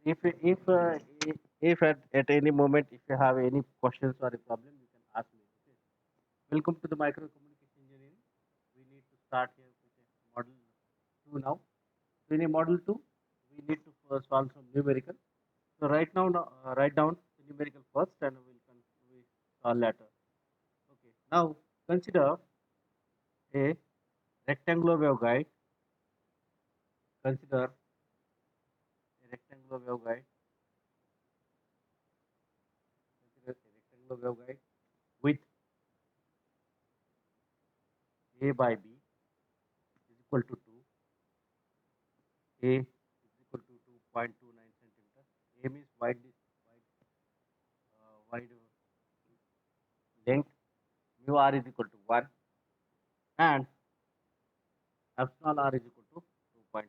If at any moment if you have any questions or a problem, you can ask me. Okay. Welcome to the micro communication engineering. We need to start here with a model 2 now. So in a model 2, we need to first solve some numerical. So write down the numerical first, and we solve later. Okay. Now consider a rectangular waveguide. Consider a rectangular waveguide. Consider a rectangular waveguide with A by B is equal to 2. A is equal to 2.29 centimeters. A means wide length. Mu r is equal to 1, and epsilon r is equal to 2.5.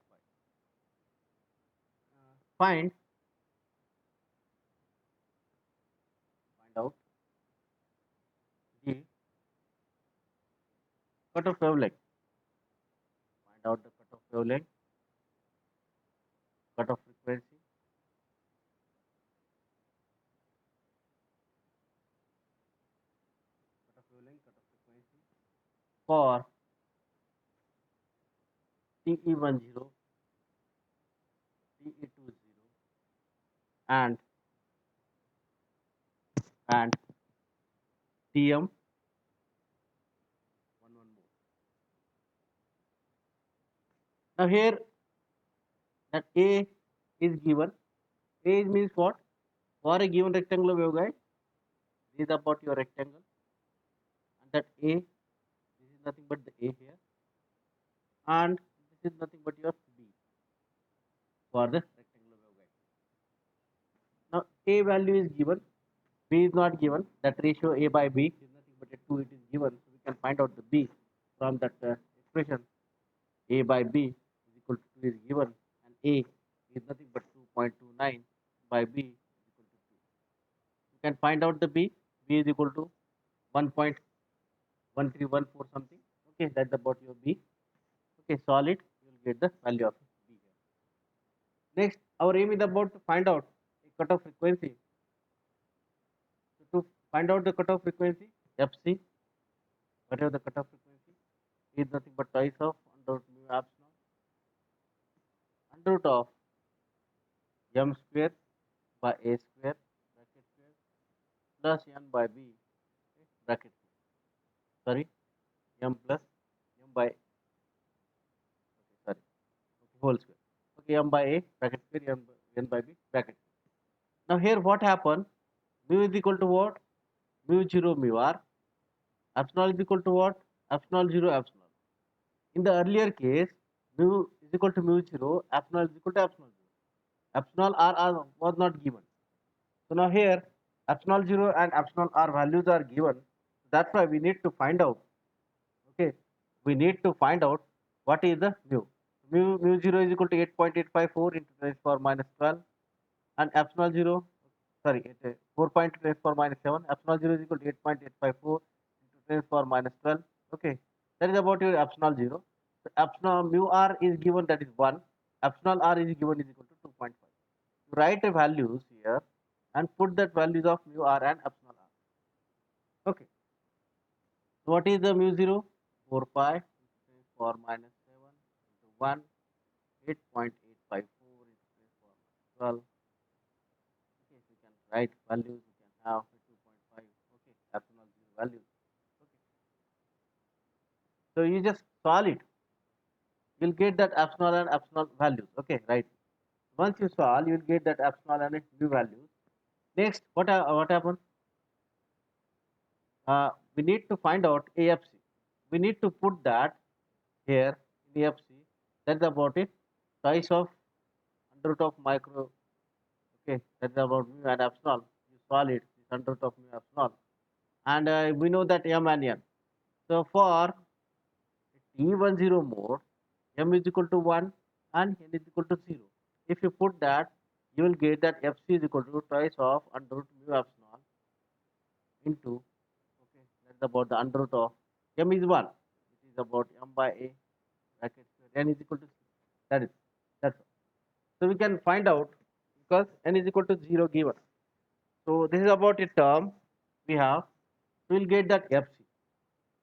Find out the cutoff wavelength. Find out the cutoff wavelength, cutoff frequency, cutoff frequency for TE10, TE20, and and TM11 more. Now here that A is given. A means what? For a given rectangular waveguide, this is about your rectangle, and that A, this is nothing but the A here, and this is nothing but your B for the rectangular waveguide. Now A value is given, B is not given. That ratio A by B is nothing but a 2. It is given, so we can find out the B from that expression. A by B is equal to 2 is given, and A is nothing but 2.29 by B is equal to 2. You can find out the B. B is equal to 1.1314 something. Okay, that's about your B. Okay, solve it. You will get the value of B here. Next, our aim is about to find out a cutoff frequency. So to find out the cutoff frequency, FC, whatever the cutoff frequency, is nothing but twice of under root mu epsilon, under root of m square by a square bracket square plus n by b, okay, bracket square. Sorry, m plus m by, okay, sorry, okay, whole square. Okay, m by a bracket square, n by b bracket square. Now here what happened? Mu is equal to what? Mu 0 mu r. Epsilon is equal to what? Epsilon 0 epsilon. In the earlier case, mu is equal to mu 0, epsilon is equal to epsilon 0. Epsilon r was not given. So now here epsilon 0 and epsilon r values are given. That's why we need to find out. Okay, we need to find out what is the mu. Mu 0 is equal to 8.854 into 10 to the power minus 12, and epsilon 0, sorry, 4 to the power minus 7. Epsilon 0 is equal to 8.854 into 10 to the power minus 12. Okay, that is about your epsilon 0. So epsilon mu r is given, that is 1. Epsilon r is given is equal to 2.5. Write the values here and put that values of mu r and epsilon r. Okay. So what is the mu 0? 4 pi into 10 to the power minus 7 into 1, 8.854 into 10 to the power minus 12. Okay, so you can write values, you can have 2.5. Okay, epsilon 0 values. Okay. So you just solve it. You'll get that epsilon and epsilon values. Okay, right. Once you solve, you'll get that epsilon and mu values. Next, what happened? We need to find out AFC. We need to put that here in AFC. That's about it. Size of under root of micro. Okay, that's about mu and epsilon. You solve it. It's under root of mu epsilon, and we know that m and n. So for T10 mode, m is equal to 1 and n is equal to 0. If you put that, you will get that Fc is equal to twice of under root mu epsilon into, okay, that's about the under root of m is 1, which is about m by a bracket square, n is equal to 0. That's all. So we can find out because n is equal to 0 given. So this is about a term we have. We will get that fc.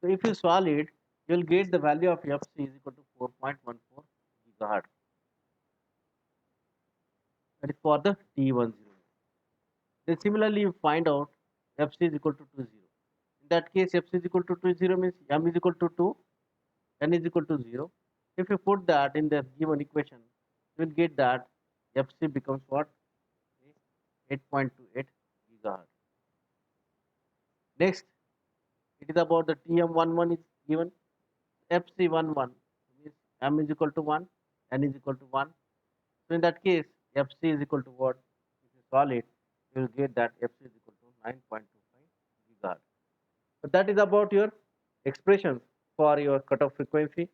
So if you solve it, you will get the value of fc is equal to 4.14 gigahertz. That is for the T10. Then similarly, you find out fc is equal to 20. In that case, fc is equal to 20 means m is equal to 2, n is equal to 0. If you put that in the given equation, you will get that fc becomes what? 8.28 gigahertz. Next, it is about the TM11 is given. FC11 means m is equal to 1, n is equal to 1. So in that case, fc is equal to what? If you solve it, you will get that fc is equal to 9.25 gigahertz. So that is about your expression for your cutoff frequency.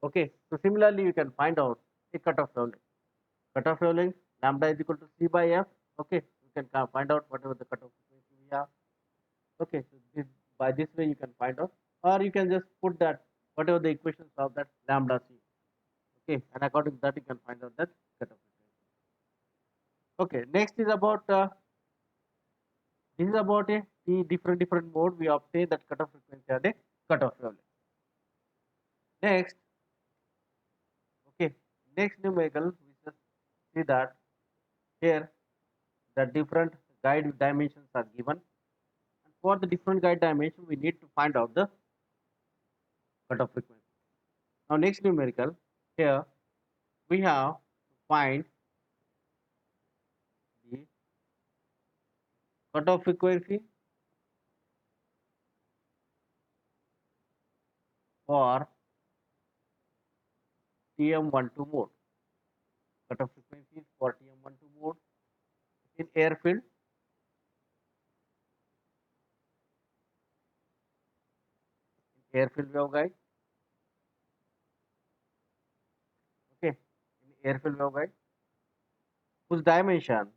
Okay. So similarly, you can find out a cutoff wavelength. Cutoff wavelength lambda is equal to c by f. Okay. You can find out whatever the cutoff frequency we have. Okay. So by this way you can find out, or you can just put that whatever the equations of that lambda c. Okay. And according to that you can find out that cutoff frequency. Okay. Next is about this is about a the different mode we obtain that cutoff frequency at a cutoff wavelength. Next, okay, next numerical we just see that here the different guide dimensions are given, and for the different guide dimension we need to find out the cutoff frequency. Now next numerical, here we have to find the cutoff frequency for TM12 mode. Cutoff frequencies for TM12 mode in airfield. Airfield waveguide. Okay, in airfield waveguide whose dimensions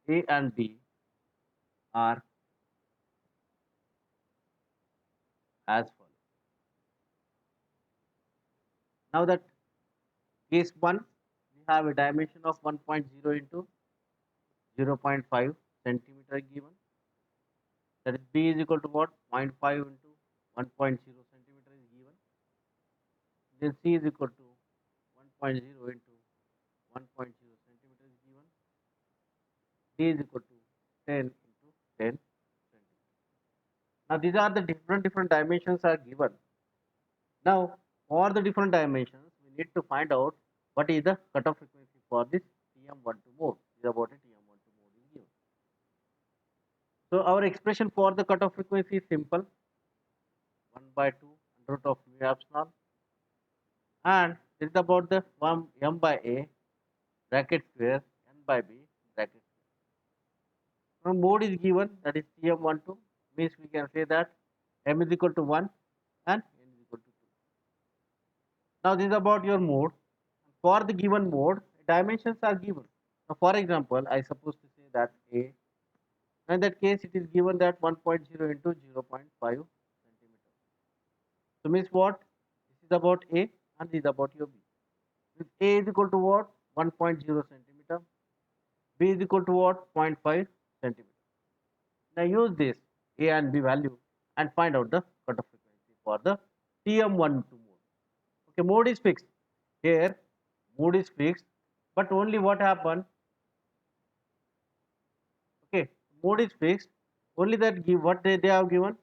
A and B are as follows. Now that case 1, we have a dimension of 1.0 into 0.5 centimeter given. That is B is equal to what? 0.5 into 1.0 centimeter is given. Then C is equal to 1.0 into 1.0 centimeter is given. D is equal to 10 into 10 centimeter. Now these are the different dimensions are given. Now for the different dimensions, we need to find out what is the cutoff frequency for this TM12 mode. This is about a TM12 mode is given. So our expression for the cutoff frequency is simple, 1 by 2 under root of mu epsilon, and this is about the 1 m by a bracket square n by b bracket square. Now mode is given, that is TM12, means we can say that m is equal to 1 and n is equal to 2. Now this is about your mode. For the given mode, dimensions are given. Now for example, I suppose to say that a. In that case, it is given that 1.0 into 0.5 centimeter. So means what? This is about A and this is about your B. With A is equal to what? 1.0 centimeter. B is equal to what? 0.5 centimeter. Now use this A and B value and find out the cutoff frequency for the TM12 mode. Okay, mode is fixed. Here, mode is fixed, but only what happened? Okay, mode is fixed, only that give what they have given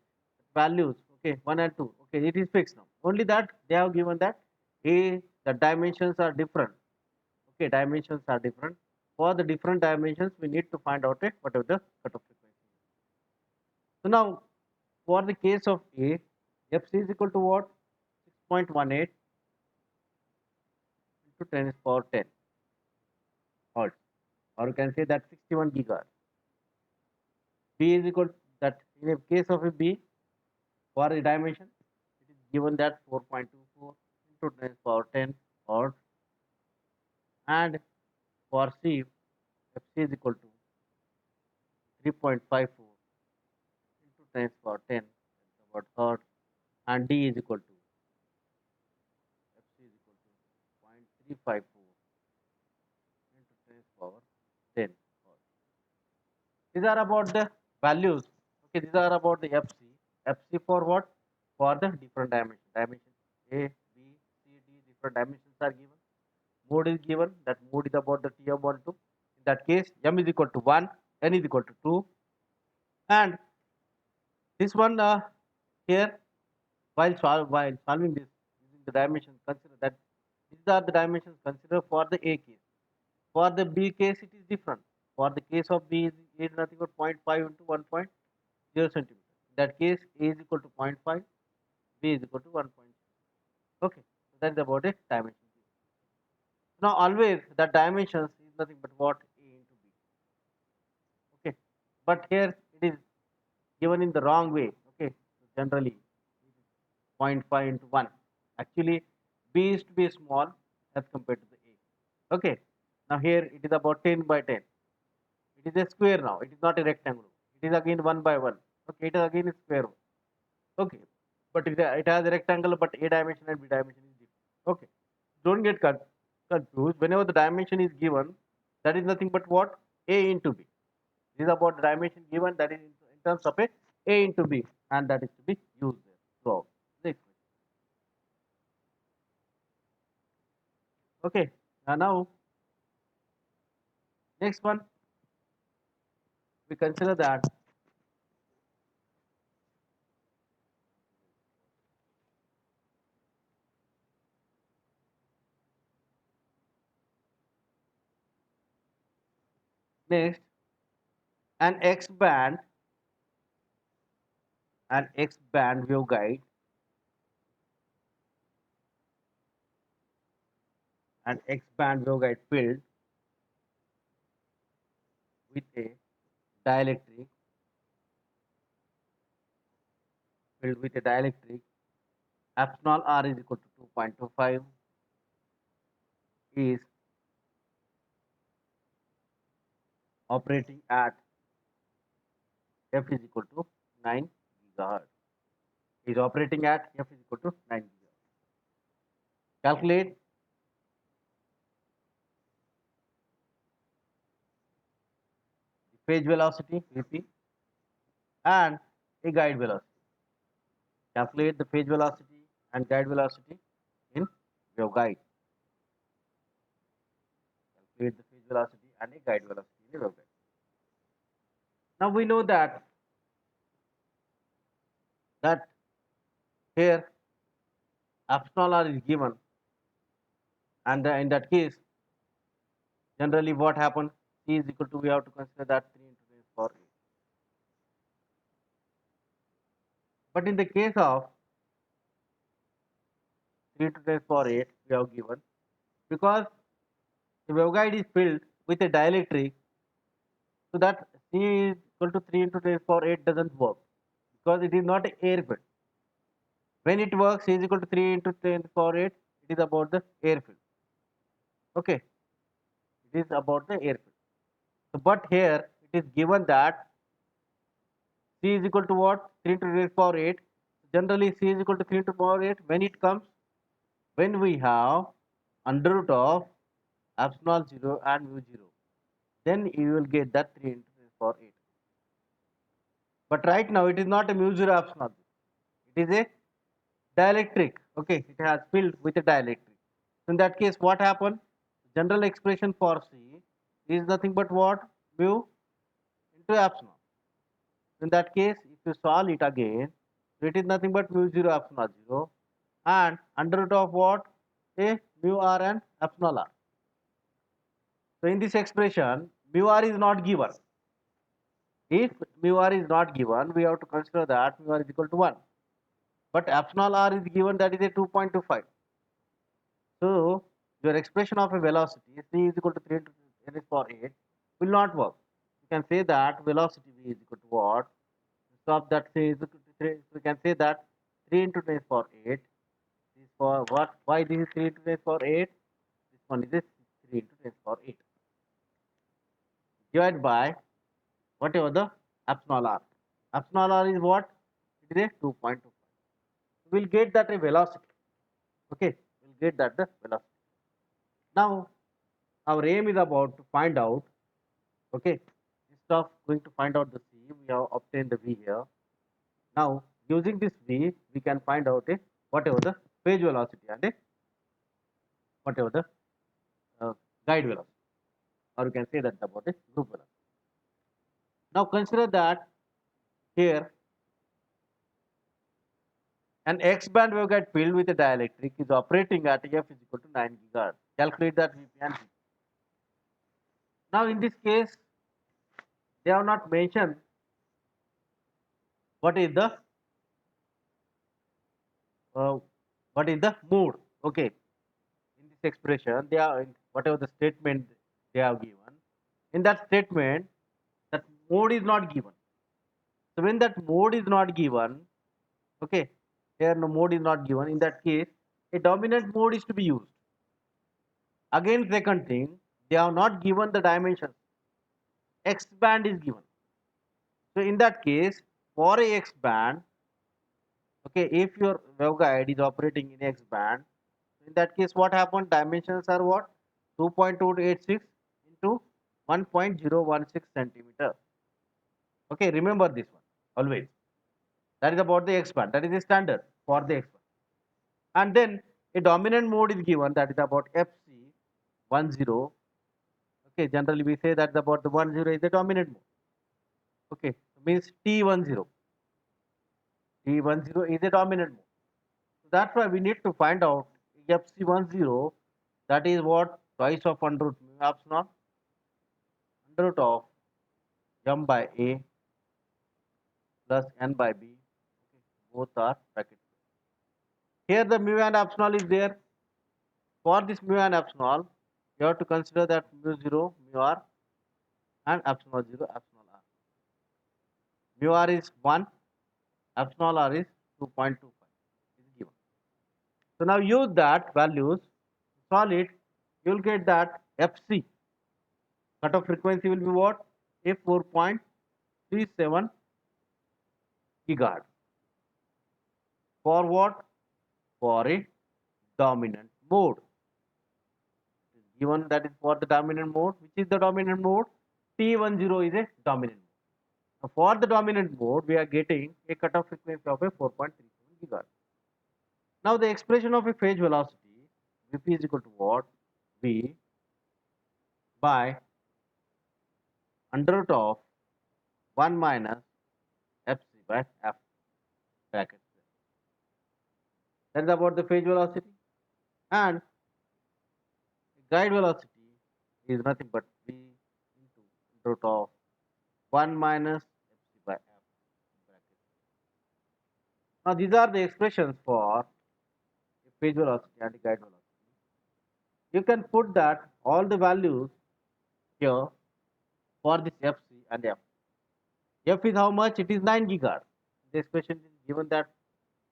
values. Okay, 1 and 2. Okay, it is fixed now, only that they have given that a the dimensions are different. Okay, dimensions are different. For the different dimensions we need to find out whatever the cutoff frequency. So now for the case of a, fc is equal to what? 6.18 into 10 is power 10 hertz, or you can say that 61 gigahertz. B is equal to that, in a case of a B, for a dimension, it is given that 4.24 into 10 power 10 hertz, and for C, Fc is equal to 3.54 into 10 power 10, that's about hertz, and D is equal to FC is equal to 0.354 into 10 power 10. These are about the values. Okay, these are about the FC. FC for what? For the different dimension. Dimension A, B, C, D, different dimensions are given. Mode is given. That mode is about the TM12. In that case, M is equal to 1, N is equal to 2. And this one here, while solving this using the dimensions, consider that these are the dimensions considered for the A case. For the B case, it is different. For the case of B, is nothing but 0.5 into 1.0 centimeter. In that case, A is equal to 0.5, B is equal to 1.0. Okay, so that is about the dimension. Now, always the dimensions is nothing but what? A into B. Okay, but here it is given in the wrong way. Okay, so generally 0.5 into 1. Actually, B is to be small as compared to the A. Okay, now here it is about 10 by 10. It is a square now. It is not a rectangle. It is again 1 by 1. Okay, it is again a square. Okay, but it has a rectangle, but A dimension and B dimension is different. Okay, don't get confused. Whenever the dimension is given, that is nothing but what? A into B. This is about the dimension given, that is in terms of A into B, and that is to be used there throughout the equation. Okay, now next one we consider that next an X band waveguide and X band waveguide filled with a dielectric epsilon r is equal to 2.25 is operating at f is equal to 9 gigahertz. Is operating at f is equal to 9 gigahertz. Calculate the phase velocity Vp and a guide velocity. Calculate the phase velocity and guide velocity in waveguide. Calculate the phase velocity and a guide velocity in a waveguide. Now we know that here epsilon r is given, and in that case, generally what happens? C is equal to, we have to consider that 3 into 10 power 8. But in the case of 3 into 10 power 8, we have given, because the waveguide is filled with a dielectric, so that C is equal to 3 into 10 power 8 doesn't work, because it is not air filled. When it works, C is equal to 3 into 10 power 8, it is about the air field. Okay, it is about the air field. So, but here it is given that C is equal to what? 3 into 10 power 8. Generally, C is equal to 3 into power 8 when it comes, when we have under root of epsilon 0 and mu 0. Then you will get that 3 into 10 power 8. But right now it is not a mu 0 epsilon 0. It is a dielectric. Okay, it has filled with a dielectric. So in that case, what happened? General expression for C is nothing but what? Mu into epsilon. In that case, if you solve it again, so it is nothing but mu 0 epsilon 0 and under root of what? A mu r and epsilon r. So in this expression, mu r is not given. If mu r is not given, we have to consider that mu r is equal to 1. But epsilon r is given, that is a 2.25. So your expression of a velocity c is equal to 3 into 10 power 8 will not work. You can say that velocity v is equal to what? Stop that c is equal to 3. We can say that 3 into 10 power 8 is for what? Why this is 3 into 10 power 8? This one is 3 into 10 power 8. Divided by whatever the epsilon r. Epsilon r is what? It is a 2.25. we'll get that a velocity. Okay, we'll get that the velocity. Now our aim is about to find out. Okay, instead of going to find out the c, we have obtained the v here. Now using this v, we can find out a whatever the phase velocity and a whatever the guide velocity, or you can say that about a group velocity. Now consider that here an X-band waveguide filled with a dielectric is operating at f is equal to 9 gigahertz. Calculate that Vp and Vp. Now in this case, they have not mentioned what is the uh, mode. Okay, in this expression, they are whatever the statement they have given. In that statement, that mode is not given. So when that mode is not given, okay, here no mode is not given. In that case, a dominant mode is to be used. Again, second thing, they have not given the dimensions. X band is given. So in that case, for a X band, okay, if your waveguide is operating in X band, in that case, what happened? Dimensions are what? 2.286 into 1.016 centimeter. Okay, remember this one always. That is about the X band. That is the standard for the X band. And then a dominant mode is given, that is about FC10. Okay, generally we say that about the 10 is the dominant mode. Okay, means T10. T10 is a dominant mode. So that's why we need to find out FC10, that is what? Twice of under root mu epsilon under root of m by a plus n by b. Okay, both are bracket. Here the mu and epsilon is there. For this mu and epsilon, you have to consider that mu 0, mu r, and epsilon 0, epsilon r. Mu r is 1, epsilon r is 2.25 is given. So now use that values, solve it, you will get that Fc cutoff frequency will be what? A 4.37 gigahertz. For what? For a dominant mode. Given that is for the dominant mode. Which is the dominant mode? T10 is a dominant mode. Now for the dominant mode, we are getting a cutoff frequency of a 4.37 gigahertz. Now the expression of a phase velocity, Vp is equal to what? V by under root of 1 minus Fc by F bracket. That is about the phase velocity. And guide velocity is nothing but V into under root of 1 minus Fc by F bracket. Now these are the expressions for phase velocity and guide velocity. You can put that all the values here for this Fc and F. F is how much? It is 9 gigahertz. The expression is given that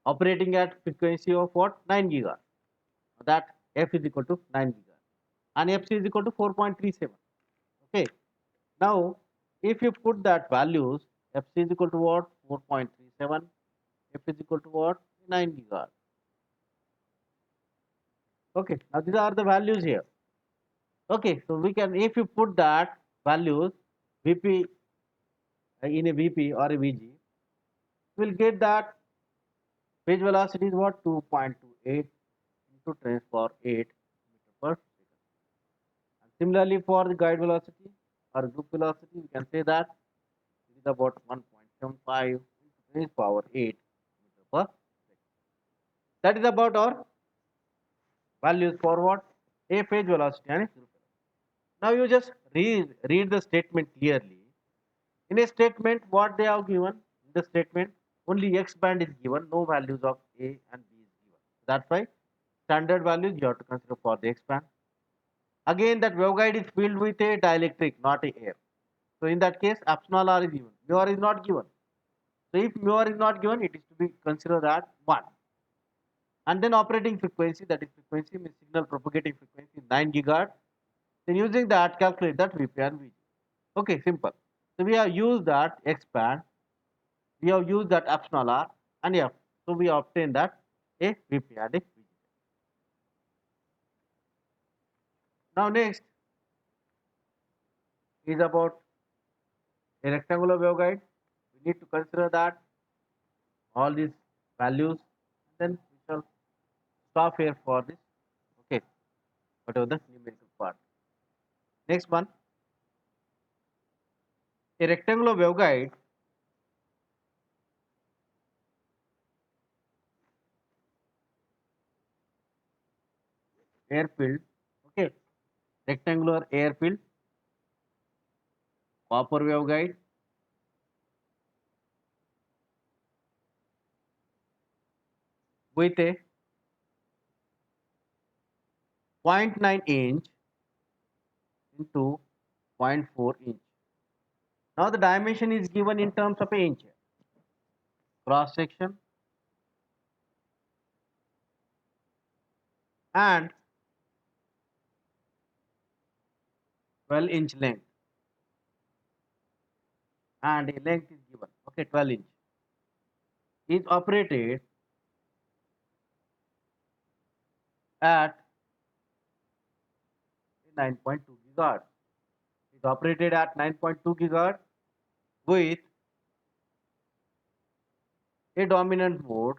operating at frequency of what? 9 gigahertz. That F is equal to 9 gigahertz. And Fc is equal to 4.37. Okay. Now, if you put that values, Fc is equal to what? 4.37. F is equal to what? 9 gigahertz. Okay. Now, these are the values here. Okay. So, we can, if you put that values, Vp in a Vp or a Vg, we'll get that phase velocity is what? 2.28 into 10 power 8 meter per second. And similarly for the guide velocity or group velocity, we can say that it is about 1.75 into 10 power 8 meter per second. That is about our values for what? A phase velocity and a group velocity. Now you just read the statement clearly. In a statement, what they have given? In the statement, only X band is given, no values of A and B is given. That's why standard values you have to consider for the X band. Again, that waveguide is filled with a dielectric, not a air. So in that case, epsilon r is given. Mu r is not given. So if mu r is not given, it is to be considered at 1. And then operating frequency, that is frequency means signal propagating frequency 9 gigahertz. Then using that, calculate that Vp and Vg. Okay, simple. So we have used that X band, we have used that epsilon r and F. So we obtain that a VP and a VGP. Now next is about a rectangular waveguide. We need to consider that all these values, and then we shall stop here for this. Okay, whatever the numerical part. Next one, a rectangular waveguide air filled. Okay, rectangular air filled copper waveguide with a 0.9 inch into 0.4 inch. Now the dimension is given in terms of inch. Cross section and 12-inch length, and a length is given. Okay, 12-inch is operated at 9.2 gigahertz. Is operated at 9.2 gigahertz with a dominant mode.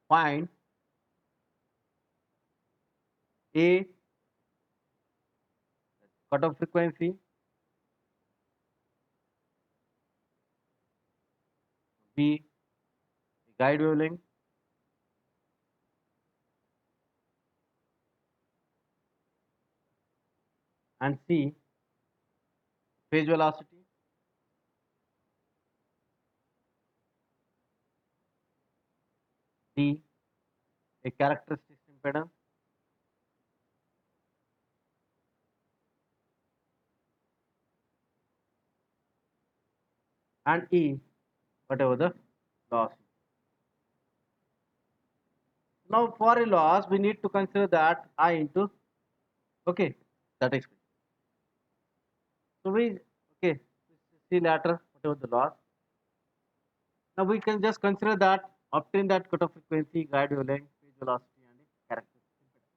Find a cutoff frequency, B the guide wavelength, and C phase velocity, D a characteristic impedance, and E whatever the loss. Now for a loss we need to consider that I into, okay, that expression. So we, okay, see later whatever the loss. Now we can just consider that obtain that cutoff frequency, guide wavelength, phase velocity, and a characteristic impedance.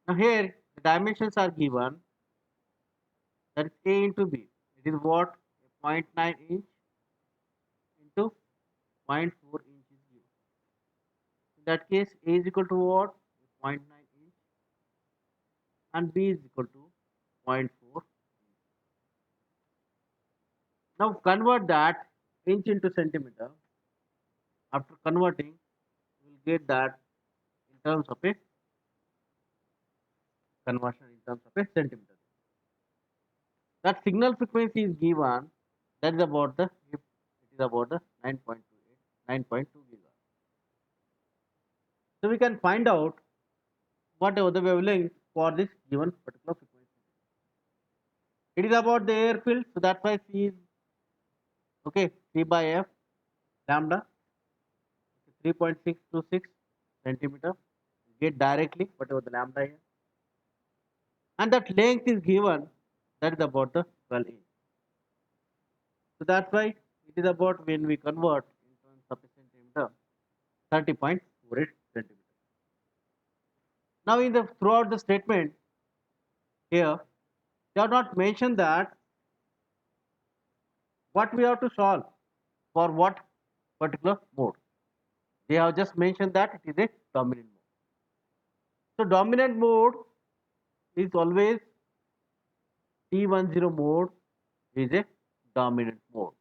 Now here the dimensions are given, that is A into B. It is what? A 0.9 inch into 0.4 inch is given. In that case, A is equal to what? 0.9 inch, and B is equal to zero point 0.4. Now convert that inch into centimeter. After converting, you will get that in terms of a conversion in terms of a centimeter. That signal frequency is given. That is about the, if it is about the 9.2 gigahertz. So we can find out whatever the wavelength for this given particular frequency. It is about the air field, so that's why C is, okay, C by F lambda 3.626 centimeter. Get directly whatever the lambda is, and that length is given, that is about the 12 inch. So that's why it is about, when we convert in terms of a centimeter, 30.48 centimeter. Now in the throughout the statement here, they have not mentioned that what we have to solve for what particular mode. They have just mentioned that it is a dominant mode. So dominant mode is always T10 mode is a dominant mode.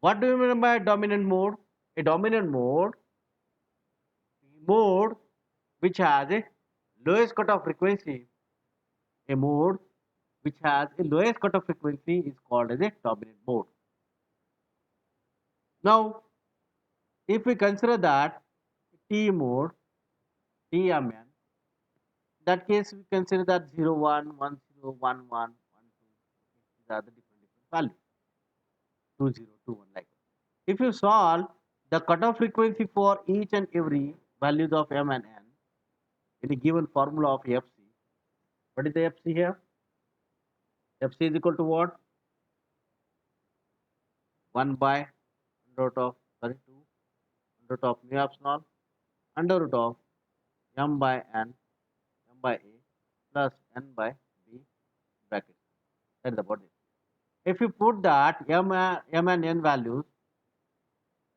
What do you mean by dominant mode? A dominant mode which has a lowest cutoff frequency, a mode which has a lowest cutoff frequency is called as a dominant mode. Now, if we consider that T mode, TMN, that case we consider that 0, 1, 1, 0, 1, 1, 1, 2. These are the different values, 2, 0, 2, 1, like that. If you solve the cutoff frequency for each and every values of M and N in a given formula of FC, what is the FC here? FC is equal to what? 1 by under root of 2 under root of mu epsilon under root of m by n m by a plus n by b bracket. That is about it. If you put that m and n values,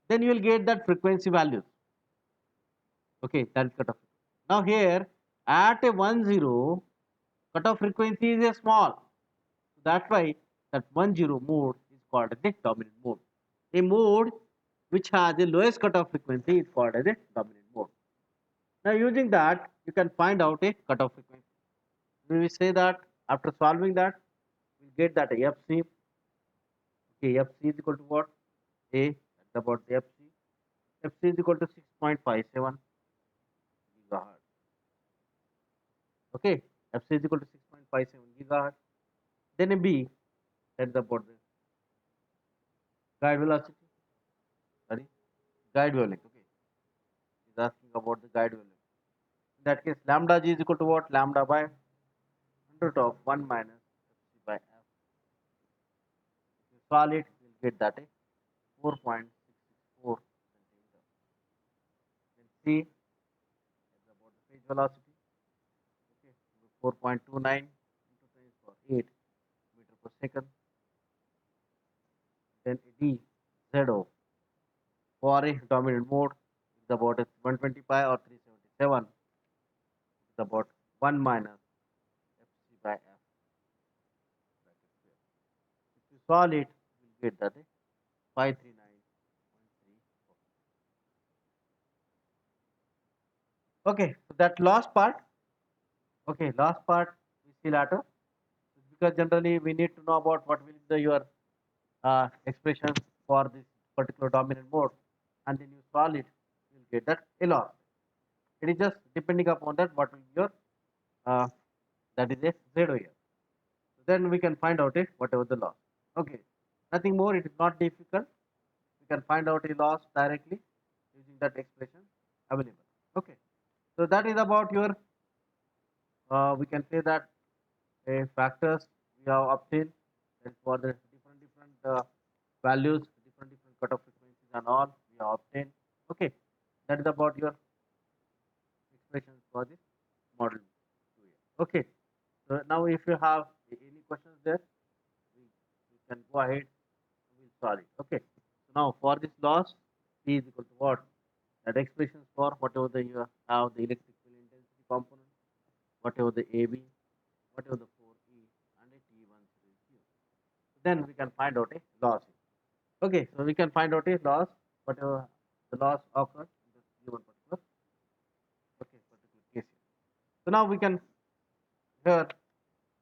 then you will get that frequency values. Okay, that is cutoff. Now here at a 1 0 cutoff frequency is a small. So that's why that 1 0 mode is called as the dominant mode. A mode which has the lowest cutoff frequency is called as a dominant mode. Now using that you can find out a cutoff frequency. We will say that after solving that we will get that FC. Okay, FC is equal to what? A, that's about the FC. FC is equal to 6.57 gigahertz. Okay, FC is equal to 6.57 gigahertz. Then a B, that's about the guide velocity. Sorry, guide wavelength. Okay, he's asking about the guide wavelength. In that case, lambda g is equal to what? Lambda by under root of 1 minus FC by F. If you solve it, you will get that 4.664 centimeter. Then C is about the phase velocity. Okay, 4.29 into 10 to the power 8 meter per second. Then D ZO for a dominant mode is about 120 pi or 377. It's about 1 minus FC by F bracket square. If you solve it, you will get that 539.3. Okay, so that last part. Okay, last part we see later because generally we need to know about what will be your expression for this particular dominant mode, and then you solve it, you will get that a loss. It is just depending upon that what will be your uh, that is a zero here. So then we can find out it whatever the loss. Okay, nothing more. It is not difficult. We can find out a loss directly using that expression available. Okay, so that is about your. We can say that factors we have obtained and for the different values, different cutoff frequencies and all we have obtained. Okay, that is about your expressions for this model 2 here. Okay, so now if you have any questions there, we can go ahead and we'll solve it. Okay, so now for this loss, P is equal to what? That expressions for whatever the you have the electrical intensity component, whatever the AB, whatever the 4E and a T1 series Q. Then we can find out a loss. Okay, so we can find out a loss, whatever the loss occurs in this given particular case. So now we can here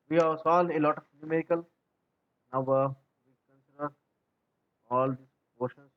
we have solved a lot of numerical. Now we consider all these portions